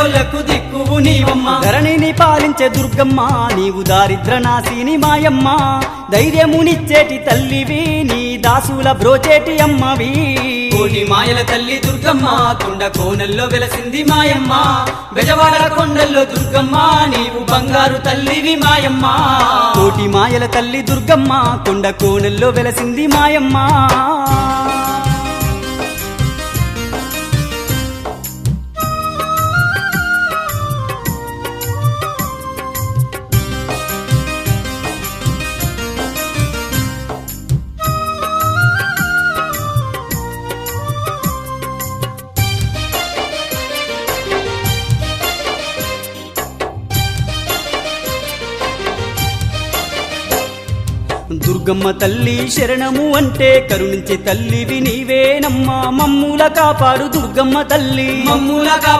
పేదోళ్లకు దిక్కువు నీవమ్మ ధరణిని పాలించే దుర్గమ్మ నీవు దారిద్ర నాశిని మాయమ్మ ధైర్యమునిచ్చేటి తల్లివి నీ దాసుల బ్రోచేటి అమ్మవి కోటి మాయల తల్లి దుర్గమ్మ కొండ కోనల్లో వెలసింది మాయమ్మ బెజవాడ కొండల్లో దుర్గమ్మ నీవు బంగారు తల్లివి మాయమ్మ కోటి మాయల తల్లి దుర్గమ్మ కొండ కోనల్లో వెలసింది మాయమ్మ దుర్గమ్మ తల్లి శరణము అంటే కరుణించే తల్లివి నీవేనమ్మా మమ్ముల కాపాడు దుర్గమ్మ తల్లి మమ్ముల